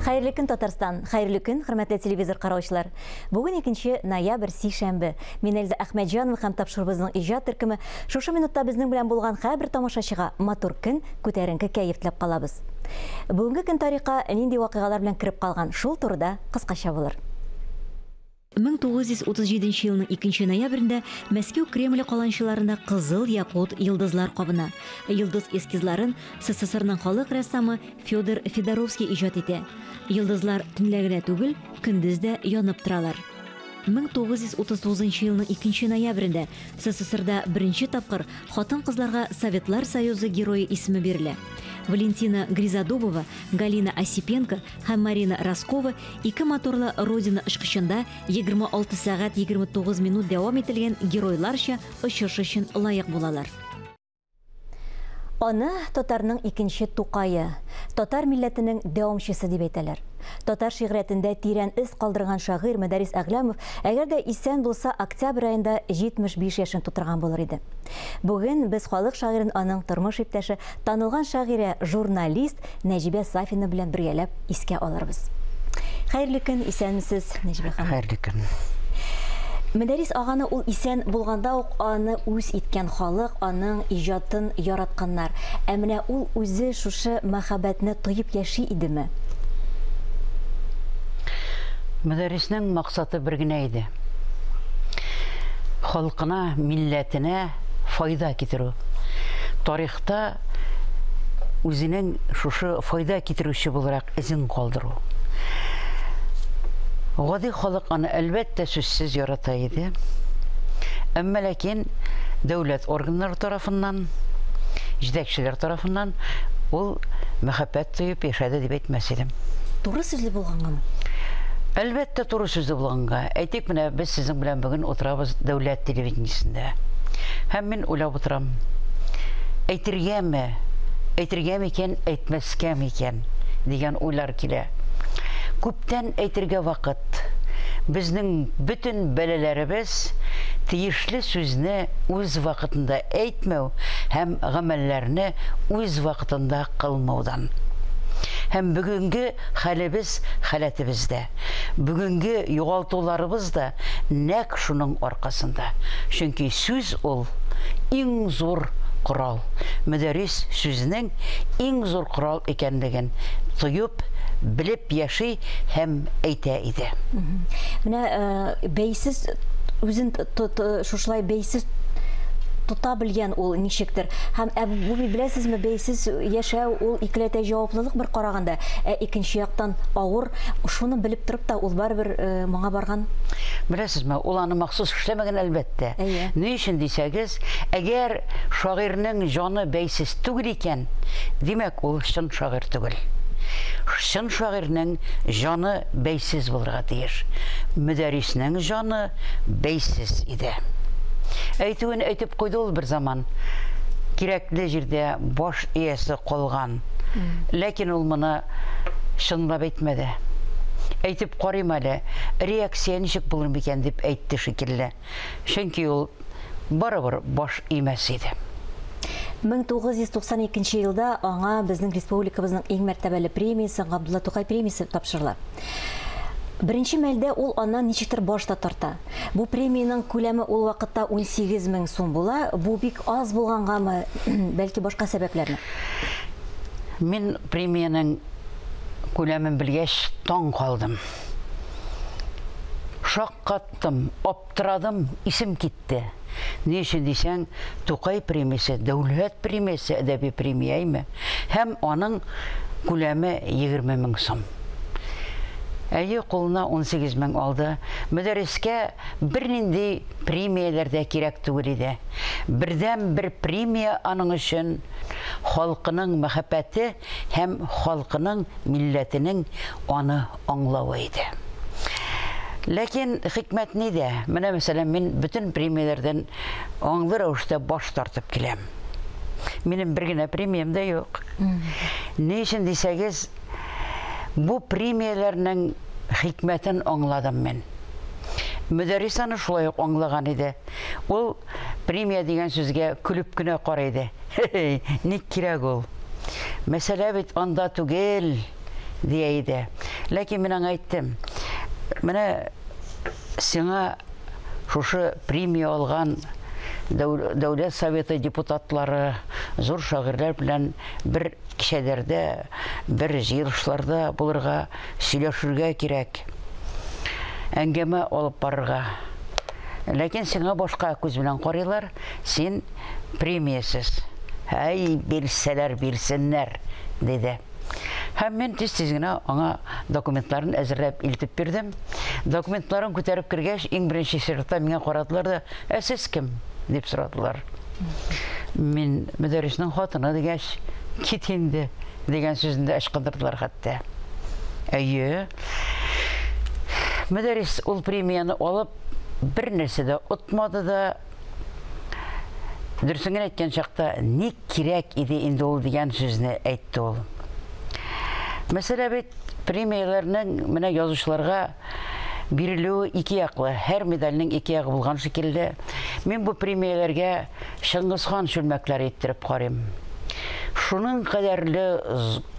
Хәерле көн, Татарстан. Хәерле көн, хөрмәтле телевизор караучылар. Бүген 2 ноябрь сишәмбе. Мин Эльза Әхмәтҗанова һәм тапшырыбызның иҗат төркеме шушы минутта безнең белән булган һәрбер тамашачыга матур көн, күтәренке кәеф теләп калабыз. Бүгенге көн тарихка нинди вакыйгалар белән кирип калган, шул турыда кыскача булыр. 1937 елның 2 ноябрендә Мәскәү Кремле каланчыларында кызыл якут йылдызлар кабына. Йылдыз эскизларын СССРның халык рәссамы Федор Федоровский иҗат итә. Йылдызлар төнлә генә түгел, көндез дә янып торалар. 1939 елның 2 ноябрендә СССРда беренче тапкыр хатын-кызларга Советлар Союзы герое исеме бирелә. Валентина Гризодубова, Галина Осипенко һәм Марина Роскова 2 моторлы Родина очкычында 26 сәгать 29 минут дәвам ителгән геройларча очыш өчен лаек булалар. Аны татарның икенче Тукайы, татар милләтенең дәвамчысы дип әйтәләр. Татар шигъриятендә тирән из калдырган шагыйрь Мәдәрис Әгләмов әгәр дә исән булса октябрь айында 75 яшен тутырган булыр иде. Бүген без халык шагыйрен аның тормыш иптәше, танылган шагыйрә, журналист Нәҗибә Сафина белән бергәләп искә алырбыз. Хәерле көн, исәнмесез, Нәҗибә ханым? Хәерле көн. Мәдәрис аганы ул исән булганда ук аны үз иткән халык, аның иҗатын яратканнар. Ә менә ул үзе шушы мәхәббәтне тоеп яши идеме? Мәдәриснең максаты бер генә иде. Халкына, милләтенә файда китерү. Тарихта үзенең шушы файда китерүче буларак изин калдыру. Гади халык аны әлбәттә сүзсез ярата иде. Әмма ләкин дәүләт органнары тарафыннан, җитәкчеләр тарафыннан ул мәхәббәт тоеп яшәде дип әйтмәс идем. Туры сүзле булгангамы? Әлбәттә туры сүзле булганга. Әйтик, менә без сезнең белән бүген утырабыз дәүләт телевидениесендә. Һәм мин уйлап утырам. Әйтергәме икән, әйтмәскәме икән дигән уйлар килә. Күптән әйтергә вакыт. Безнең бөтен бәләләребез тиешле сүзне үз вакытында әйтмәү һәм гамәлләрне үз вакытында кылмаудан. Һәм бүгенге хәлебез, халәтебездә, бүгенге югалтуларыбыз да нәк шуның аркасында. Чөнки сүз ул иң зур корал. Мәдәрис сүзнең иң зур корал икәнлеген тоеп, билеп яши һәм әйтә иде. Менә бәйсез үзен шушылай бәйсез тута белгән ул ничектер. Һәм бу беләсезме, бәйсез яшәү ул икеләтә җаваплылык бер караганда, икенче яктан авыр, шуны белеп торып та ул барбер моңа барган. Беләсезме, ул аны махсус эшләмәгән әлбәттә. Ни өчен дисәгез, әгәр шагыйрьнең җаны бәйсез түгел икән, димәк ул чын шагыйрь түгел. Чын шагыйрьнең җаны бәйсез булырга тиеш. Мәдәриснең җаны бәйсез иде. Әйтүен әйтеп куйды ул бер заман. Кирәкле җирдә баш иясе калган. Ләкин ул моны чынлап әйтмәде. Әйтеп карыйм әле, реакция ничек булыр микән дип әйтте шикелле. Чөнки ул барыбер баш имәс иде. 1992 елда аңа безнең республикабызның иң мәртәбәле премиясе, Габдулла Тукай премиясе тапшырыла. Беренче мәлдә ул аннан ничектер башта тарта. Бу премияның күләме ул вакытта 18 мең сум була. Бу бик аз булгангамы, бәлки башка сәбәпләрме? Мин премияның күләмен белгәч таң калдым. Шаккаттым, аптырадым, исем китте. Ни өчен дисәң, Тукай премиясе, дәүләт премиясе, әдәби премия име, һәм аның күләме 20 мең сум. Әйе, кулына 18 мең алды. Мәдәрискә бернинди премияләр дә кирәк түгел иде. Бердән бер премия аның өчен халкының мәхәббәте һәм халкының, милләтенең аны аңлавы иде. Ләкин хикмәт нидә? Менә мәсәлән, мин бөтен премияләрдән аңлы рәвештә баш тартып киләм. Минем бер генә премиям да юк. Ни өчен дисәгез, бу премияләрнең хикмәтен аңладым мин. Мәдәрис аны шулай ук аңлаган иде. Ул премия дигән сүзгә көлеп кенә карый иде. Ник кирәк ул? Мәсәлә бит анда түгел, дия иде. Ләкин мен аңа әйттем, менә сиңа шушы премия алган Дәүләт Советы депутатлары, зур шагыйрьләр белән бер кичәләрдә, бер җыелышларда булырга, сөйләшергә кирәк. Әңгәмә алып барырга. Ләкин сиңа башка күз белән карыйлар, син премиясыз. Һәй, бирсәләр, бирсеннәр, диде. Һәм мен тиз-тиз генә аңа документларын әзерләп илтеп бирдем. Документларын күтәреп кергәч, иң беренче чиратта миңа карадылар да, сез кем? Дип сорадылар. Мин мөдәрриснең хатыны дигәч, кит инде дигән сүзендә ычкындырдылар хәтта. Әйе. Мөдәррис ул премияны алып, бер нәрсә дә отмады да, дөресен әйткән чакта, ник кирәк иде инде ул дигән сүзне әйтте ул. Мәсәлә бит премияларның менә язучыларга бирелүе ике яклы, һәр медальнең ике ягы булган шикелле, мин бу премияләргә Шыңгызхан чүлмәкләре иттереп карыйм. Шуның кадәрле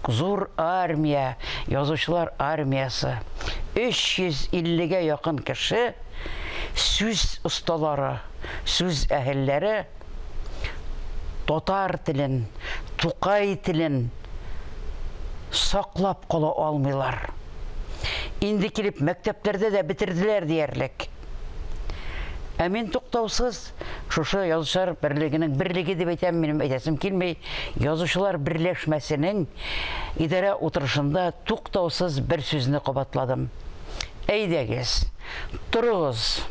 зур армия, язучылар армиясы, 350-гә якын кеше, сүз осталары, сүз әһелләре татар телен, Тукай телен саклап кала алмыйлар. Инде килеп мәктәпләрдә дә битерделәр диярлек. Ә мин туктаусыз шушы язучылар берлегенең берлеге дип әйтәм, минем әйтәсем килмәй, язучылар берләшмәсенең идарә утырышында туктаусыз бер сүзне кабатладым. Әйдәгез, торыгыз,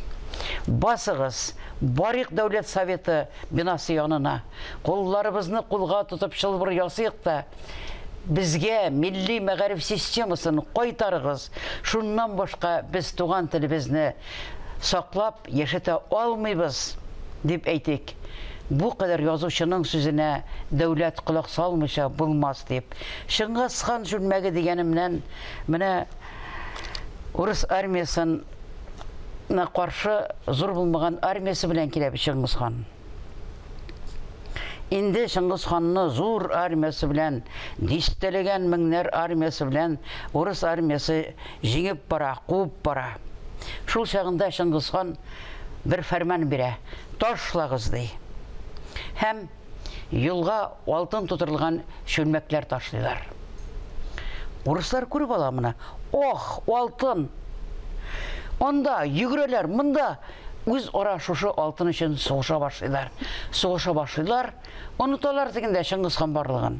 басыгыз, барык Дәүләт Советы бинасы янына, кулларыбызны кулга тотып чылбыр ясыйк та, безгә милли мәгариф системасын кайтарыгыз. Шуннан башка без туган телебезне саклап яшәтә алмыйбыз дип әйтик. Бу кадәр язучының сүзенә дәүләт колак салмыйча булмас дип. Шыңгызхан чүлмәге дигәнемнән менә урыс армиясына каршы зур булмаган армиясы белән килә Шыңгызхан. Инде Шыңгызханны зур армиясы белән, дистәләгән меңнәр армиясы белән урыс армиясы җиңеп бара, куып бара. Шул чагында Шыңгызхан бер фәрман бирә, ташлагыз ди. Һәм юлга алтын тутырылган чүлмәкләр ташлыйлар. Урыслар күреп ала моны. Ох, алтын! Онда йөгрәләр, монда үз ара шушы алтын өчен сугыша башлыйлар. Сугыша башлыйлар, оныталар дигәндә Шыңгызхан барлыгын.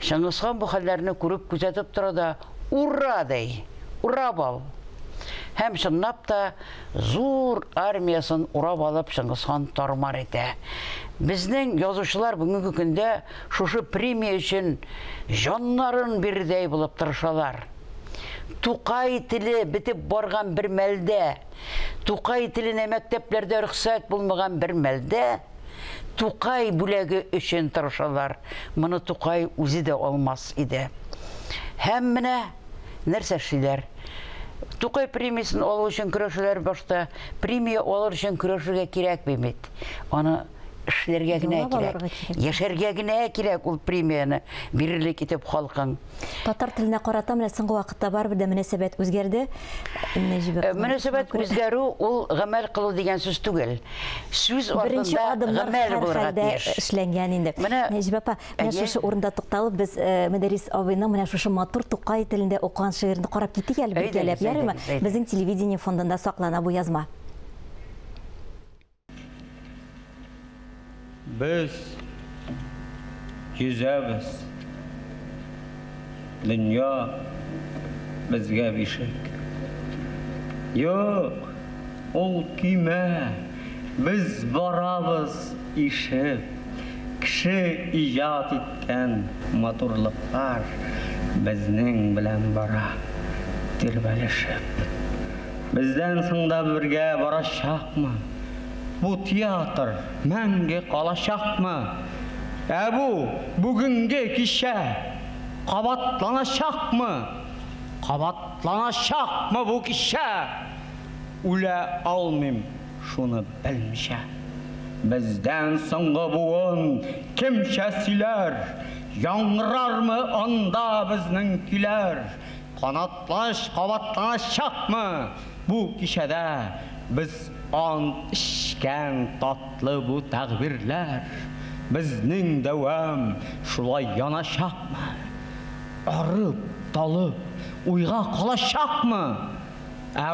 Шыңгызхан бу хәлләрне күреп күзәтеп тора да, ура дей, урап ал. Һәм чынлап та зур армиясын урап алып Шыңгызхан тармар итә. Безнең язучылар бүгенге көндә шушы премия өчен җаннарын бирдәй булып тырышалар. Тукай теле битеп барган бер мәлдә, Тукай теленә мәктәпләрдә рөхсәт булмаган бер мәлдә, Тукай бүләге өчен тырышалар. Моны Тукай үзе дә алмас иде. Һәм менә нәрсә эшлиләр? Тукай премиясын алу өчен көрәшүләр башта, премия алыр өчен көрәшергә кирәк бит. Аны эшләргә генә кирәк. Яшәргә генә кирәк ул премияны бирерлек итеп халкың. Татар теленә карата менә соңгы вакытта бар бер дә мөнәсәбәт үзгәрде. Мөнәсәбәт үзгәрү ул гамәл кылу дигән сүз түгел. Сүз артында гамәл булырга тиеш. Эшләнгән инде. Нәҗиб апа, менә шушы урында тукталып, без Мөдәррис абыйның менә шушы матур Тукай телендә укыган шигырьне карап киттек әле бергәләп, ярыймы? Безнең телевидение фондында саклана бу язма. Biz yüzəbiz. Dünya bizgə bişik. Yox, ol kimə? Biz barabız işib. Kişi icad etkən maturluqlar bizning bilən bara dirbəlişib. Bizdən sında birgə barışaqmı? Bu tiyatr мәңге қалашақмы? Әбу, бүгінге кеше қабатланашақмы? Қабатланашақмы бұл кеше? Үлә алмым шуны білмеше. Бізден соңғы буын кемшә сөйләр? Яңрармы анда біздің күләр? Qanatlanish, qobotlanishaqmi? Bu kishada biz ant ishgan tatlı bu taqbirlar. Bizning davam shulay yanashaqmi? Arib, talib, uyga qolashaqmi?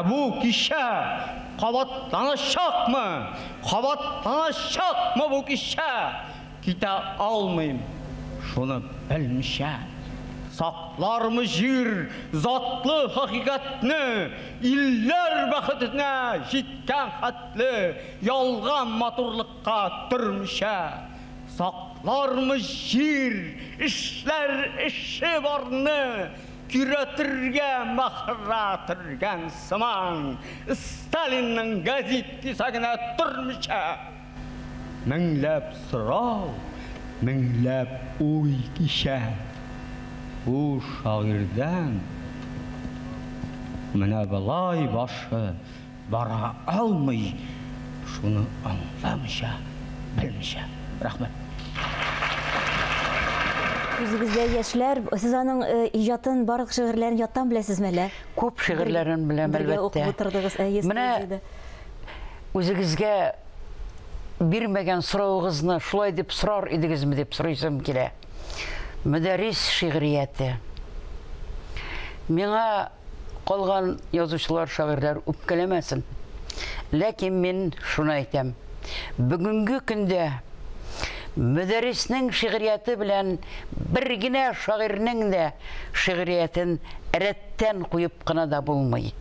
Bu kisha qobotlanishaqmi? Qobotlanishaqmi bu kisha? Kita almayım, şunu bilmişəm. Saklarmı jir, zatlı hakikatni, iller baxtına jitken hatlı, yalgan maturlukka türmüşə. Saklarmı jir, işler işi varını, küratırga mahratırgan sıman, Stalin'nin gazet kisagına türmüşə. Minglab sırav, minglab uy kişə. Bu şairden mene belay başı bara almay şunu anlamışa, bilmişa. Rahmet. Үзегездә яшьләр, сез аның иҗатын, барлык шигырьләрен яттан беләсезме әле? Күп шигырьләрен беләм әлбәттә. Менә үзегезгә бирмәгән сорауыгызны шулай дип сорар идегезме дип сорыйсым килә. Müdәрис шигърияте. Миңа калган язучылар, шагыйрьләр үпкәләмәсен. Ләкин мин шуны әйтәм. Бүгенге көндә müдәриснең шигърияте белән бер генә шагыйрьнең дә шигъриятен рәттән куеп кына да булмый.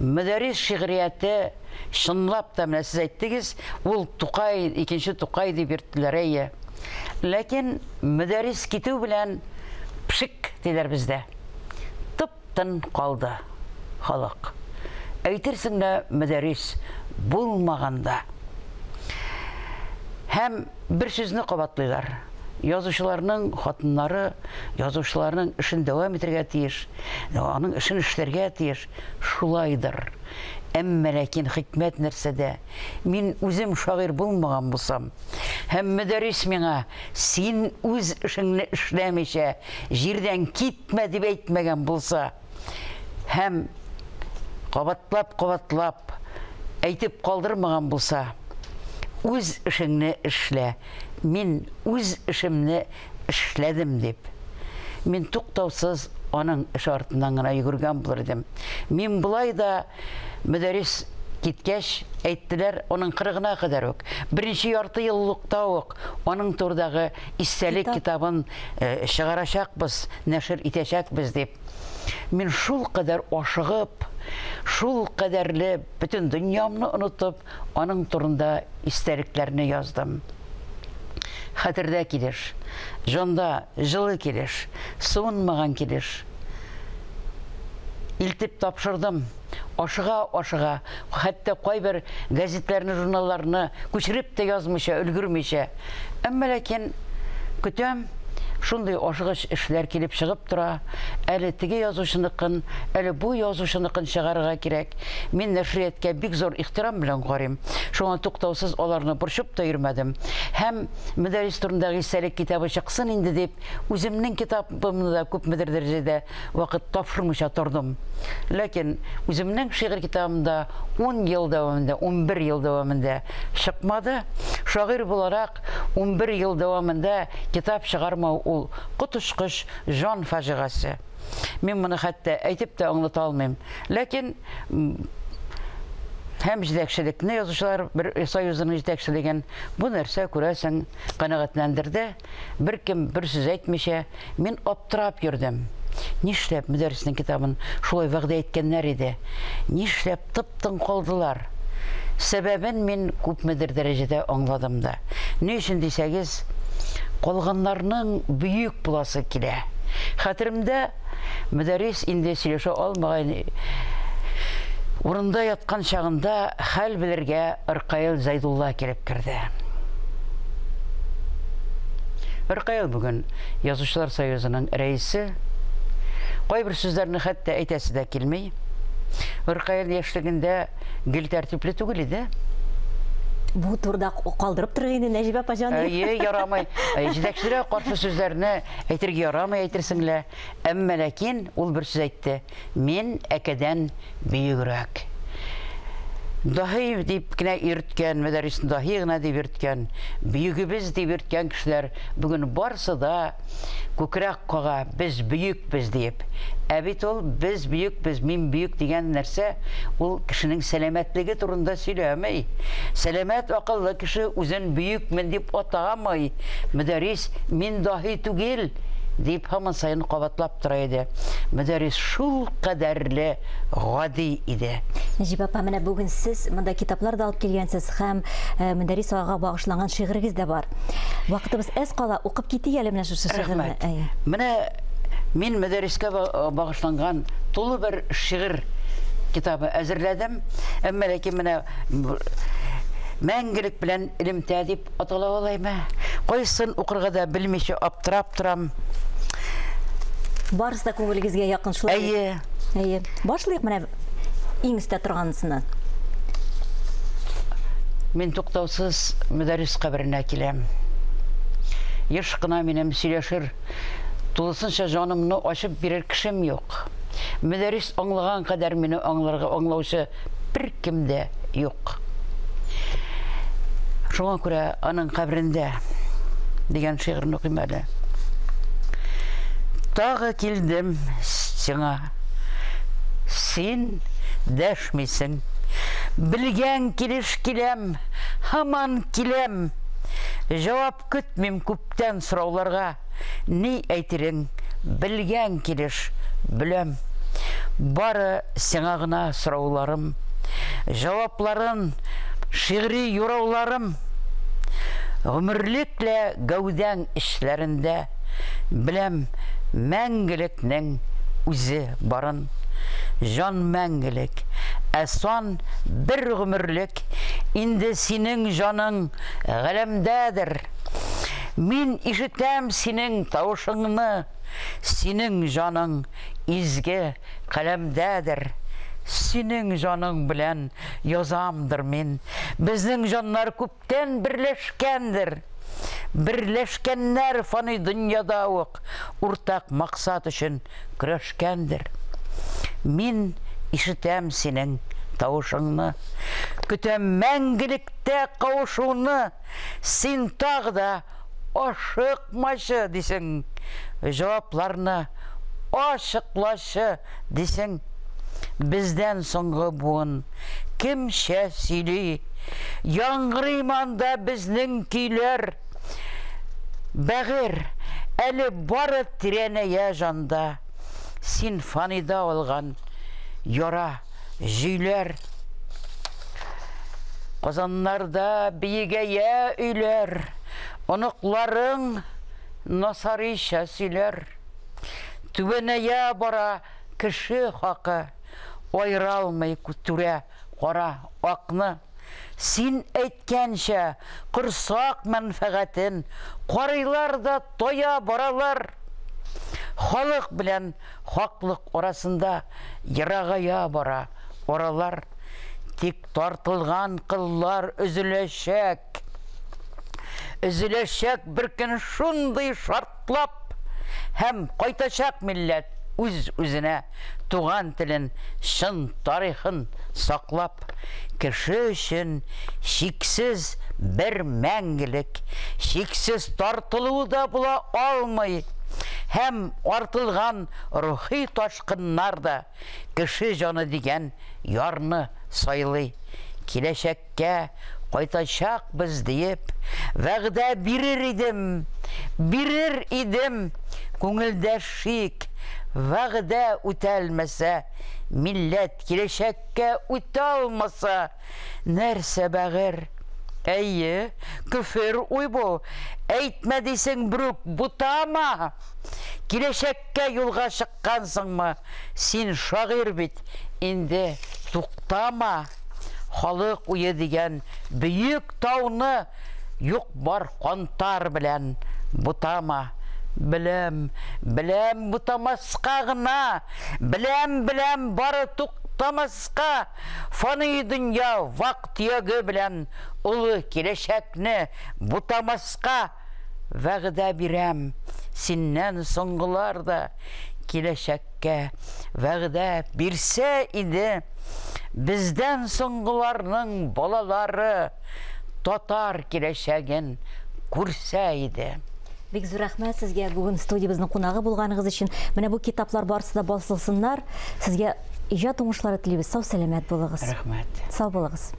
Müдәрис шигърияте шынлап та, менә сез әйттегез, ул Тукай, икенче Тукай дип йөрттеләр әйе. Ләкин müдәрис китү белән пшик диләр бездә. Тып-тын калды халык. Әйтерсең дә müдәрис булмаганда. Һәм бер сүзне кабатлыйлар. Язучыларның хатыннары, язучыларның эшен дәвам итәргә тиеш, аның эшен эшләргә тиеш. Шулайдыр. Әмма ләкин хикмәт нәрсәдә? Мин үзем шагыйрь булмаган булсам, һәм müдәрис миңа син үз эшеңне эшләмичә җирдән китмә дип әйтмәгән булса, һәм кабатлап әйтеп калдырмаган булса, үз эшеңне эшлә, мин үз эшемне эшләдем дип, мин туктаусыз аның эш артыннан гына йөгергән булыр идем. Мин болай да müдәрис киткәч әйттеләр, аның 40-на кадәр үк, беренче ярты еллыкта ук аның турдагы истәлек китабын чыгарачакбыз, нәшер итәчәкбез дип. Мин шул кадәр ашыгып, шул кадәрле бүтән дөньямны онытып, аның турында истәлекләрне яздым. Хәтердә килеш, җанда җылы килеш, суынмаган килеш. Илтеп тапшырдым, ашыга, хәтта кайбер газетләрне, журналларны күчереп тә язмыйча, өлгермичә. Әмма ләкин көтәм, шундый ашыгыч эшләр килеп чыгып тора. Әле теге язучыныкын, әле бу язучыныкын чыгарырга кирәк. Мин нәшрияткә бик зур ихтирам белән карыйм. Шуңа туктаусыз аларны борчып та йөрмәдем. Һәм müдәрис турындагы истәлек китабы чыксын инде дип, үземнең китабымны да күпмедер дәрәҗәдә вакыт тапшырмыйча тордым. Ләкин үземнең шигырь китабымда 10 ел дәвамында, 11 ел дәвамында чыкмады. Шагыйрь буларак 11 ел дәвамында китап чыгармау ул котышкыч жан фаҗигасы. Мин моны хәтта әйтеп тә аңлата алмыйм. Ләкин һәм җитәкчелекне, язучылар союзының җитәкчелеген бу нәрсә күрәсең канәгатьләндерде. Беркем бер сүз әйтмичә, мин аптырап йөрдем. Нишләп müдәриснең китабын шулай вәгъдә иткәннәр иде? Нишләп тып-тын калдылар? Сәбәбен мин күпмедер дәрәҗәдә аңладым да. Ни өчен дисәгез, калганнарның бөек буласы килә. Хәтеремдә müдәрис инде сөйләшә алмаган урында яткан чагында хәл белергә Ркаил Зайдулла килеп керде. Ркаил бүген Язучылар союзының рәисе. Кайбер сүзләрне хәтта әйтәсе дә килмәй. Ркаил яшьлегендә гел тәртипле түгел иде. Бу турда калдырып торган инде Нәҗибә апа җаны. Ярамый. Җитәкчеләр каршы сүзләрне әйтергә ярамый әйтерсеңләр. Әмма ләкин ул бер сүз әйтте. Мин әкәдән бөегрәк. Dahi дип кенә ирткән, мәдәрисен dahi гына дип ирткән, бөегебез дип ирткән кешеләр бүген барсы да күкрәк кага, без бөекбез дип. Ә бит ул без бөекбез, мин бөек дигән нәрсә, ул кешенең сәламәтлеге турында сөйләмәй. Сәламәт акыллы кеше үзен бөекмен дип атамый. Мәдәрис мин dahi түгел дип һаман сайын кабатлап тора иде. Мәдәрис шул кадәрле гади иде. Нәҗибә апа, менә бүген сез монда китаплар да алып килгәнсез һәм Мөдәррис агага багышланган шигырегез дә бар. Вакытыбыз әз кала, укып китик әле менә шушы шигырьне. Менә мин Мөдәррискә багышланган тулы бер шигырь китабы әзерләдем. Әмма ләкин менә мәңгелек белән элемтә дип атала алаймы? Кайсын укырга да белмичә аптырап торам. Барысы да күңелегезгә якын шулай. Әйе. Башлыйк менә иң истә торганысыннан. Мин туктаусыз Мөдәррис каберенә киләм. Еш кына минем сөйләшер, тулысынча җанымны ачып бирер кешем юк. Мөдәррис аңлаган кадәр мине аңлаучы бер кем дә юк. Шуңа күрә аның каберендә дигән шигырьне укыйм әле. Тагы килдем сиңа, син дәшмисең, белгән килеш киләм, һаман киләм, җавап көтмим күптән сорауларга, ни әйтерең, белгән килеш беләм, бары сиңа гына сорауларым, җавапларын шигъри юрауларым, гомерлекле гәүдәң эшләрендә беләм мәңгелекнең үзе барын, жан мәңгелек, әсан бер гомерлек, инде синең җаның галәмдәдер. Мин ишетәм синең тавышыңны, синең җаның изге каләмдәдер. Синең җаның белән язамдыр мин. Безнең җаннар күптән берләшкәндер. Берләшкәннәр фани дөньяда ук уртак максат өчен көрәшкәндер. Мин ишетәм синең тавышыңны, көтәм мәңгелектә кавышуны, син тагда ашыкмашы дисең, җавапларны ашыклашы дисең. Бездән соңгы буын кемчә сөйли, яңгырый манда безнең көйләр. Бәгыр әле бары тирәнәя жанда, син фанида алган яра җөйләр. Казаннарда биегәя өйләр, оныкларың насарыйча сөйләр. Түбәнәя бара кеше хакы, айралмый күтүрә кара акны. Син әйткәнчә кырсак мәнфәгатен карыйлар да тоя баралар. Халык белән хаклык арасында ерагая бара оралар. Тик тартылган кыллар өзеләчәк. Өзеләчәк бер көн шундый шартлап, һәм кайтачак милләт үз-үзенә туган телен, шын тарихын саклап. Кеше өчен шиксез бер мәңгелек, шиксез тартылу да була алмый. Һәм артылган рухи ташкыннар да кеше җаны дигән ярны сайлый. Киләчәккә кайтачакбыз диеп вәгъдә бирер идем, күңелдә шик, вәгъдә үтәлмәсә, милләт киләчәккә үтә алмаса, нәрсә бәгыр? Әйе, күфер уй бу, әйтмә дисең бүрук бутама. Киләчәккә юлга чыккансыңмы, син шагыйрь бит, инде туктама. Халык уе дигән бөек тауны юк бар кантар белән бутама. Беләм бутамаска гына, беләм бары туктамаска, фаны дөнья вак-төяге белән улы киләчәкне бутамаска вәгъдә бирәм. Синнән соңгыларда киләчәккә вәгъдә бирсә иде, бездән соңгыларның балалары татар киләчәген күрсә иде. Бик зур рәхмәт сезгә бүген студиябезнең кунагы булганыгыз өчен. Менә бу китаплар барысы да басылсыннар. Сезгә иҗат уңышлары телибез. Сау сәламәт булыгыз. Рәхмәт. Сау булыгыз.